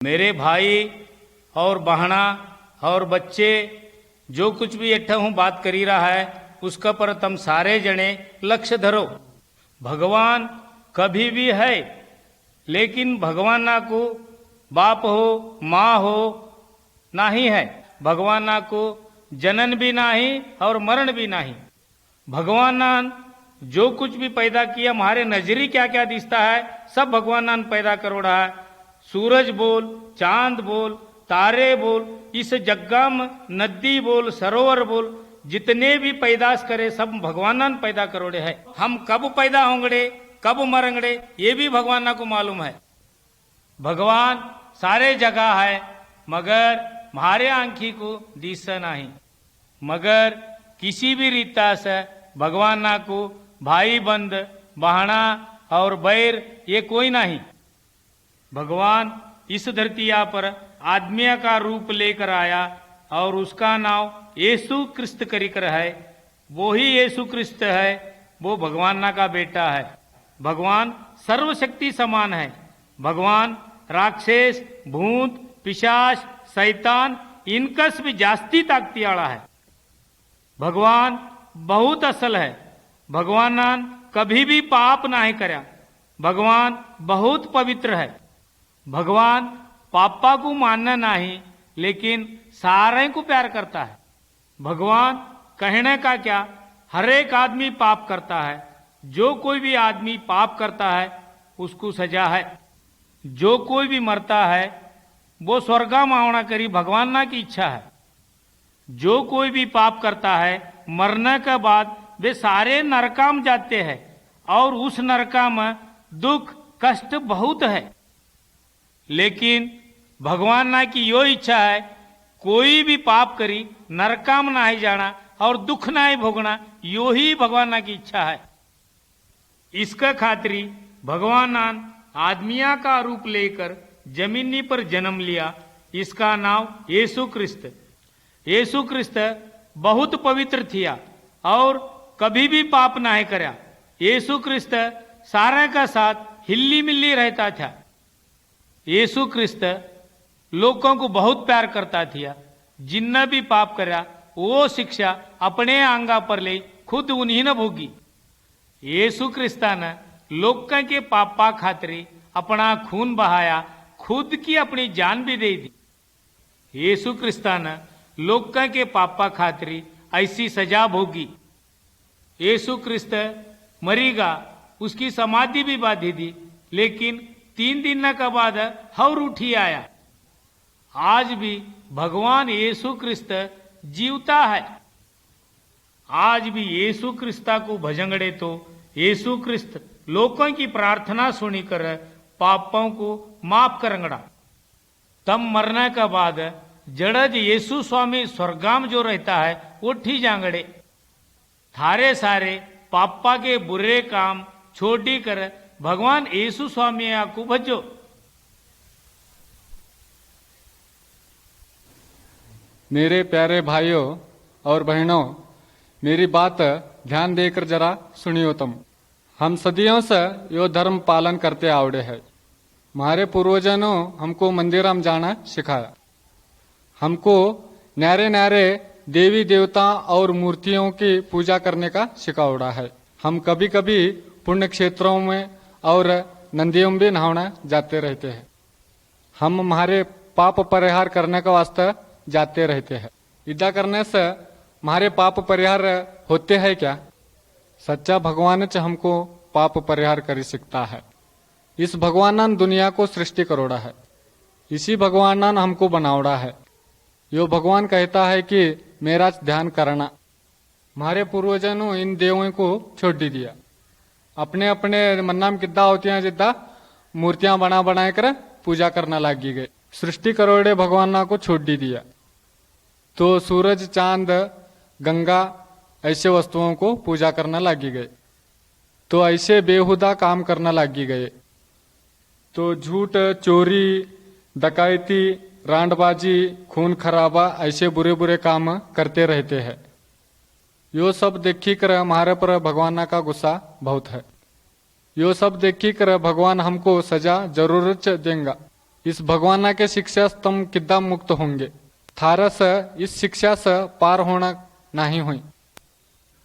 मेरे भाई और बहना और बच्चे जो कुछ भी अट्ठा हूं बात करी रहा है उसका पर तुम सारे जने लक्ष्य धरो। भगवान कभी भी है, लेकिन भगवान ना को बाप हो माँ हो नहीं है। भगवान ना को जनन भी नहीं और मरण भी नहीं। भगवान नान जो कुछ भी पैदा किया हमारे नजरी क्या क्या दिखता है सब भगवान नान पैदा करो रहा है। सूरज बोल, चांद बोल, तारे बोल, इस जग्गा में नदी बोल, सरोवर बोल, जितने भी पैदाश करे सब भगवान नान पैदा करोड़े है। हम कब पैदा होंगे कब मरेंगे ये भी भगवान ना को मालूम है। भगवान सारे जगह है मगर हमारे आंखी को दिशा नहीं। मगर किसी भी रीता से भगवान ना को भाई बंद बहना और बैर ये कोई नहीं। भगवान इस धरतिया पर आदमिया का रूप लेकर आया और उसका नाम यीशु क्रिस्त करीकर है। वो ही यीशु क्रिस्त है, वो भगवान ना का बेटा है। भगवान सर्वशक्ति समान है। भगवान राक्षस भूत पिशाच शैतान इनकस भी जास्ती ताकती आड़ा है। भगवान बहुत असल है। भगवान नान कभी भी पाप नहीं करया। भगवान बहुत पवित्र है। भगवान पापा को मानना नहीं लेकिन सारे को प्यार करता है। भगवान कहने का क्या, हर एक आदमी पाप करता है। जो कोई भी आदमी पाप करता है उसको सजा है। जो कोई भी मरता है वो स्वर्गा मावना करी भगवान ना की इच्छा है। जो कोई भी पाप करता है मरने के बाद वे सारे नरका में जाते हैं और उस नरका में दुख कष्ट बहुत है। लेकिन भगवान ना की यो इच्छा है कोई भी पाप करी नरका में नहीं जाना और दुख नहीं भोगना, यो ही भगवान ना की इच्छा है। इसका खातिर भगवान नान आदमिया का रूप लेकर जमीनी पर जन्म लिया। इसका नाम यीशु क्रिस्त। यीशु क्रिस्त बहुत पवित्र थिया और कभी भी पाप नहीं करया। यीशु क्रिस्त सारे का साथ हिल्ली मिल्ली रहता था। यीशु क्रिस्त लोगों को बहुत प्यार करता थिया। जिन्ना भी पाप करया वो शिक्षा अपने आंगा पर ले खुद उन्हीं ने भोगी। यीशु क्रिस्ता ने लोगों के पापा खातिर अपना खून बहाया, खुद की अपनी जान भी दे दी। यीशु क्रिस्ता ने लोगों के पापा खातिर ऐसी सजा भोगी। यीशु क्रिस्त मरीगा, उसकी समाधि भी बांधी दी, लेकिन 3 दिन के बाद हर उठी आया। आज भी भगवान यीशु क्रिस्त जीवता है। आज भी यीशु क्रिस्ता को भजंगड़े तो यीशु क्रिस्त लोगों की प्रार्थना सुनी कर पापों को माफ करंगड़ा। तब मरने के बाद जड़ज यीशु स्वामी स्वर्गाम जो रहता है वो ठी जांगड़े। थारे सारे पापा के बुरे काम छोड़ी कर भगवान यीशु स्वामी को भजो। मेरे प्यारे भाइयों और बहनों, मेरी बात ध्यान देकर जरा सुनियो तुम। हम सदियों से यो धर्म पालन करते आवड़े हैं। हमारे पूर्वजों हमको मंदिर में जाना सिखाया। हमको न्यारे न्यारे देवी देवता और मूर्तियों की पूजा करने का सिखावड़ा है। हम कभी कभी पुण्य क्षेत्रों में और नदियों में भी नहाना जाते रहते हैं। हम हमारे पाप परिहार करने का वास्ते जाते रहते हैं। इदा करने से हमारे पाप परिहार होते हैं क्या? सच्चा भगवान च हमको पाप परिहार कर सकता है। इस भगवान दुनिया को सृष्टि करोड़ा है। इसी भगवान हमको बनावड़ा है। यो भगवान कहता है कि मेरा ध्यान करना। हमारे पूर्वजों ने इन देवों को छोड़ दिया। अपने अपने मन्ना में किद्दा होती हैं जिद्दा मूर्तियां बना बनाए कर पूजा करना लगी गए। सृष्टि करोड़े भगवान को छोड़ दिया तो सूरज चांद गंगा ऐसे वस्तुओं को पूजा करना लगी गए। तो ऐसे बेहुदा काम करना लगी गए। तो झूठ चोरी डकैती रांडबाजी खून खराबा ऐसे बुरे बुरे काम करते रहते हैं। यो सब देखी कर हमारे पर भगवान का गुस्सा बहुत है। यो सब देखी कर भगवान हमको सजा जरूर देंगा। इस भगवाना के शिक्षा से तुम किद्दा मुक्त होंगे। थारस इस शिक्षा से पार होना नहीं हुई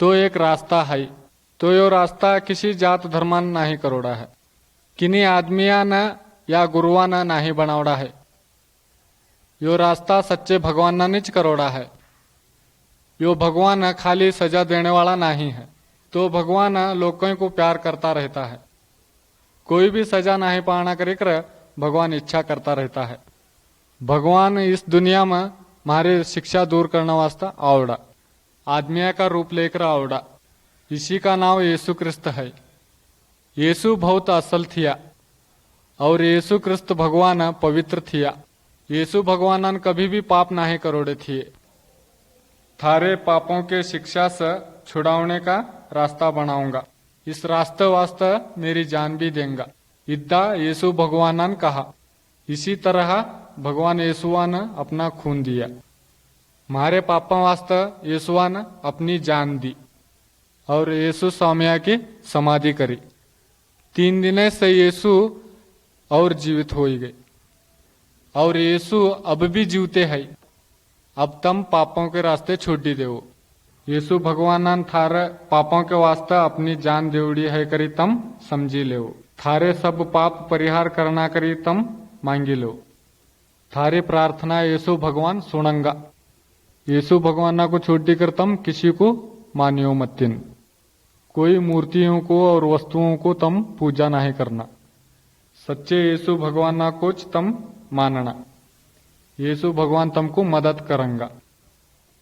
तो एक रास्ता है, तो यो रास्ता किसी जात धर्मान नहीं करोड़ा है, किन्हीं आदमिया न या गुरुआ न नहीं बनावड़ा है। यो रास्ता सच्चे भगवान निच करोड़ा है। यो भगवान खाली सजा देने वाला नहीं है, तो भगवान लोगों को प्यार करता रहता है। कोई भी सजा नहीं पाना कर भगवान इच्छा करता रहता है। भगवान इस दुनिया में हमारे शिक्षा दूर करने वास्ते आवड़ा, आदमिया का रूप लेकर आवड़ा। इसी का नाम यीशु क्रिस्त है। यीशु बहुत असल थिया और यीशु क्रिस्त भगवान पवित्र थिया। यीशु भगवान कभी भी पाप नहीं करोड़े थिए। थारे पापों के शिक्षा से छुड़ाने का रास्ता बनाऊंगा, इस रास्ते वास्ते मेरी जान भी देंगा, इद्दा यीशु भगवान कहा। इसी तरह भगवान यीशुआ ने अपना खून दिया। हमारे पापों वास्ते यीशुआ ने अपनी जान दी और यीशु स्वामिया की समाधि करी। 3 दिन से यीशु और जीवित हो गए और यीशु अब भी जीवते हैं। अब तम पापों के रास्ते छोड़ी देवो। यीशु भगवान थारे पापों के वास्ते अपनी जान देवड़ी है करी तम समझी ले। थारे सब पाप परिहार करना करी तम मांगी लो। थारी प्रार्थना यीशु भगवान सुनंगा। यीशु भगवान को छोड़ी कर तम किसी को मानियो मतिन। कोई मूर्तियों को और वस्तुओं को तम पूजा नहीं करना। सच्चे यीशु भगवान को तम मानना। यीशु भगवान तुमको मदद करेंगा।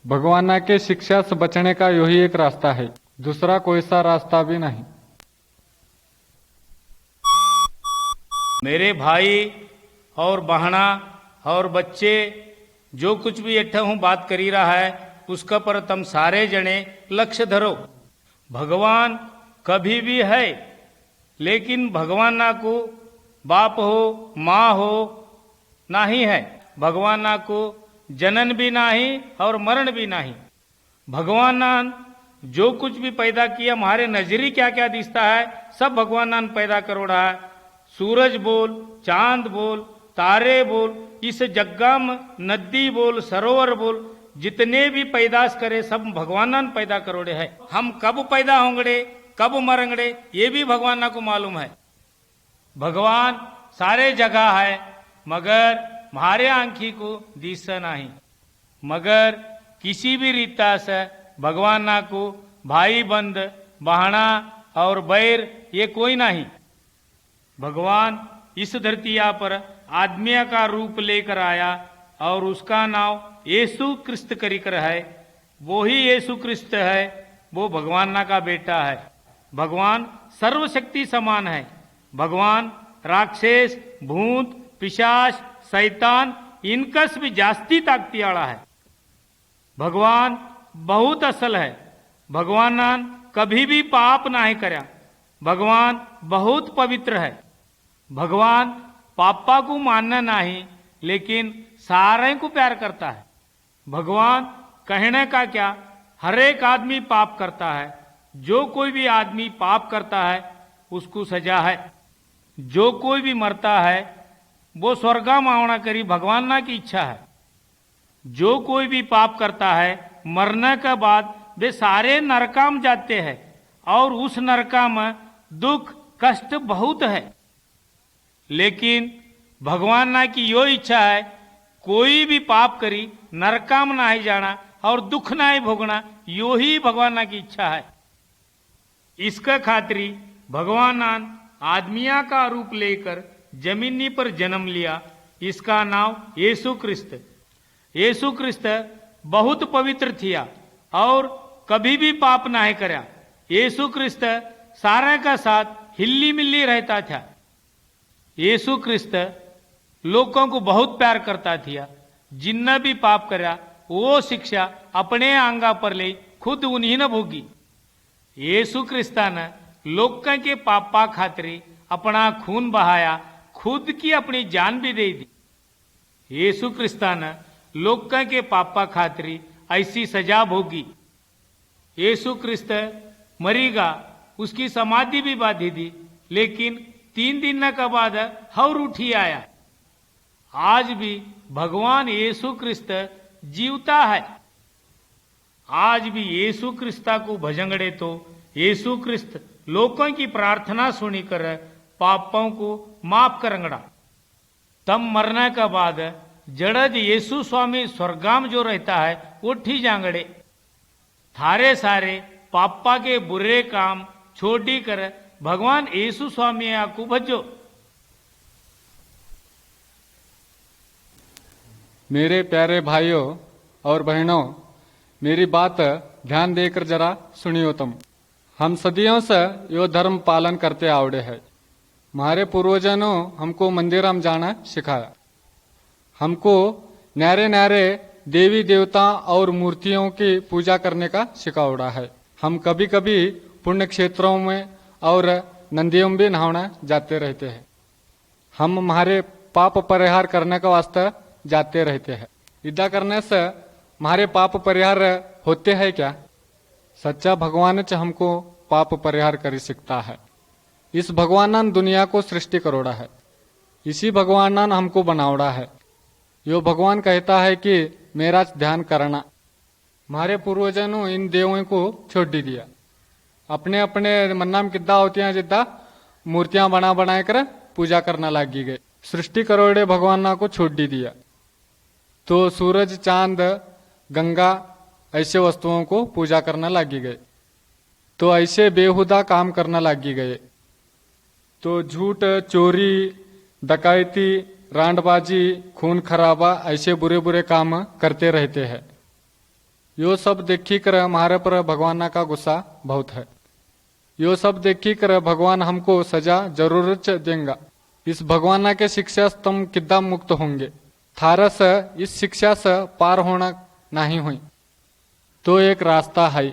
भगवान के शिक्षा से बचने का यही एक रास्ता है, दूसरा कोई सा रास्ता भी नहीं। मेरे भाई और बहना और बच्चे जो कुछ भी इट्ठा हूं बात करी रहा है उसका पर तुम सारे जने लक्ष्य धरो। भगवान कभी भी है, लेकिन भगवान ना को बाप हो माँ हो नहीं है। भगवान ना को जनन भी नहीं और मरण भी नहीं। भगवान जो कुछ भी पैदा किया हमारे नजरी क्या क्या दिखता है सब भगवान पैदा करोड़ा है। सूरज बोल, चांद बोल, तारे बोल, इस जग्गा में नदी बोल, सरोवर बोल, जितने भी पैदाश करे सब भगवान पैदा करोड़े है। हम कब पैदा होंगे कब मरेंगे ये भी भगवान को मालूम है। भगवान सारे जगह है मगर हमारे आंखी को दिशा नहीं। मगर किसी भी रीता से भगवान को भाई बंद बहना और बैर ये कोई नहीं। भगवान इस धरतिया पर आदमिया का रूप लेकर आया और उसका नाम यीशु क्रिस्त करीकर है। वो ही यीशु क्रिस्त है, वो भगवान का बेटा है। भगवान सर्वशक्ति समान है। भगवान राक्षस, भूत, पिशाच, शैतान इनकस भी जास्ती ताकती आड़ा है। भगवान बहुत असल है। भगवान कभी भी पाप नहीं करया। भगवान बहुत पवित्र है। भगवान पापा को मानना नहीं, लेकिन सारे को प्यार करता है। भगवान कहने का क्या, हर एक आदमी पाप करता है। जो कोई भी आदमी पाप करता है उसको सजा है। जो कोई भी मरता है वो स्वर्गा मावना करी भगवान की इच्छा है। जो कोई भी पाप करता है मरने के बाद वे सारे नरका में जाते हैं और उस नरका में दुख कष्ट बहुत है। लेकिन भगवान की यो इच्छा है कोई भी पाप करी नरका में नहीं जाना और दुख नहीं भोगना, यो ही भगवान की इच्छा है। इसका खातिर भगवान आदमिया का रूप लेकर जमीनी पर जन्म लिया। इसका नाम यीशु क्रिस्त। यीशु क्रिस्त बहुत पवित्र थिया और कभी भी पाप नहीं करया। यीशु क्रिस्त सारे का साथ हिल्ली मिल्ली रहता था। यीशु क्रिस्त लोगों को बहुत प्यार करता थिया। जिन्ना भी पाप करया वो शिक्षा अपने आंगा पर ले खुद उन्हीं ने भोगी। यीशु क्रिस्ता ने लोगों के पापा खातिर अपना खून बहाया, खुद की अपनी जान भी दे दी। यीशु क्रिस्ता ने लोगों के पापा खातिर ऐसी सजा भोगी। यीशु क्रिस्त मरीगा, उसकी समाधि भी बांधी दी, लेकिन 3 दिन के बाद और उठी आया। आज भी भगवान यीशु क्रिस्त जीवता है। आज भी यीशु क्रिस्ता को भजंगड़े तो यीशु क्रिस्त लोगों की प्रार्थना सुनी कर पापों को माफ करंगड़ा। तब मरने के बाद जड़ज यीशु स्वामी स्वर्गाम जो रहता है वो ठी जांगड़े। थारे सारे पापा के बुरे काम छोड़ी कर भगवान यीशु स्वामी आपको भजो। मेरे प्यारे भाइयों और बहनों, मेरी बात ध्यान देकर जरा सुनियो तुम। हम सदियों से यो धर्म पालन करते आवड़े हैं। हमारे पूर्वजों हमको मंदिर में जाना सिखाया। हमको न्यारे न्यारे देवी देवता और मूर्तियों की पूजा करने का सिखावड़ा है। हम कभी कभी पुण्य क्षेत्रों में और नदियों में भी नहाना जाते रहते हैं। हम हमारे पाप परिहार करने का वास्ते जाते रहते हैं। इदा करने से हमारे पाप परिहार होते हैं क्या? सच्चा भगवान च हमको पाप परिहार कर सकता है। इस भगवान दुनिया को सृष्टि करोड़ा है। इसी भगवान हमको बनावड़ा है। यो भगवान कहता है कि मेरा ध्यान करना। हमारे पूर्वजों इन देवों को छोड़ दिया। अपने अपने मन्ना में किद्दा होती हैं जिद्दा मूर्तियां बना बनाए कर पूजा करना लगी गए। सृष्टि करोड़े भगवान को छोड़ दिया। तो सूरज चांद गंगा ऐसे वस्तुओं को पूजा करना लगी गए। तो ऐसे बेहुदा काम करना लगी गए। तो झूठ, चोरी, डकैती, रांडबाजी, खून खराबा ऐसे बुरे बुरे काम करते रहते हैं। यो सब देखी कर हमारे पर भगवान का गुस्सा बहुत है। यो सब देखी कर भगवान हमको सजा जरूर देंगे। इस भगवान के शिक्षा से तुम किद्दा मुक्त होंगे। थारस इस शिक्षा से पार होना नहीं हुई तो एक रास्ता है।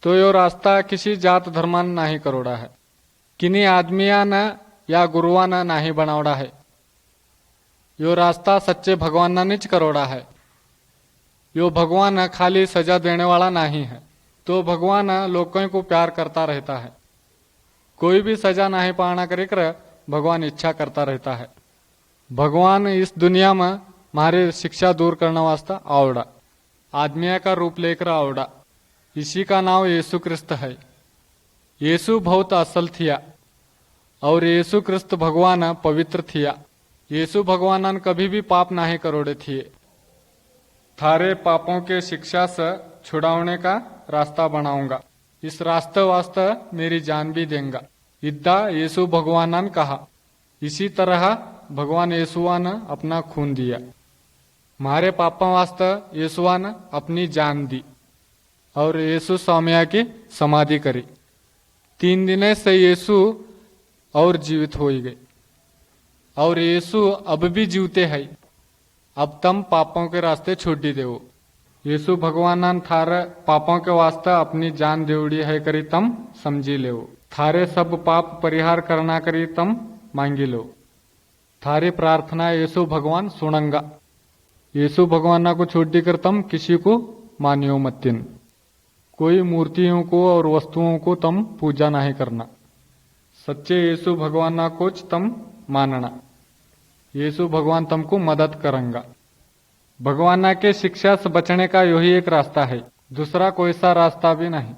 तो यो रास्ता किसी जात धर्मान नहीं करोड़ा है, किन्हीं आदमिया न या गुरुआ न नहीं बनावड़ा है। यो रास्ता सच्चे भगवान निच करोड़ा है। यो भगवान खाली सजा देने वाला नहीं है। तो भगवान लोगों को प्यार करता रहता है। कोई भी सजा नहीं पाना कर भगवान इच्छा करता रहता है। भगवान इस दुनिया में हमारे शिक्षा दूर करने वास्ता आवड़ा, आदमिया का रूप लेकर आवड़ा। इसी का नाम यीशु क्रिस्त है। यीशु बहुत असल थिया और यीशु क्रिस्त भगवान पवित्र थिया। यीशु भगवान कभी भी पाप नहीं करोड़े थे। थारे पापों के शिक्षा से छुड़ाने का रास्ता बनाऊंगा। इस रास्ते वास्ते मेरी जान भी देंगा। इद्दा यीशु भगवान कहा। इसी तरह भगवान यीशुआ ने अपना खून दिया। हमारे पापों वास्ते यीशुआ ने अपनी जान दी और यीशु स्वामिया की समाधि करी। 3 दिन से यीशु और जीवित हो गए और यीशु अब भी जीवते हैं। अब तम पापों के रास्ते छोड़ दी देवो। यीशु भगवान थारे पापों के वास्ते अपनी जान देवड़ी है करी तम समझी ले। थारे सब पाप परिहार करना करी तम मांगी लो। थारी प्रार्थना यीशु भगवान सुनंगा। यीशु भगवान को छोड़ दी कर तम किसी को मानियो मतिन। कोई मूर्तियों को और वस्तुओं को तम पूजा नहीं करना। सच्चे यीशु भगवान को तम मानना। यीशु भगवान तुमको मदद करेंगा। भगवान के शिक्षा से बचने का यही एक रास्ता है, दूसरा कोई सा रास्ता भी नहीं।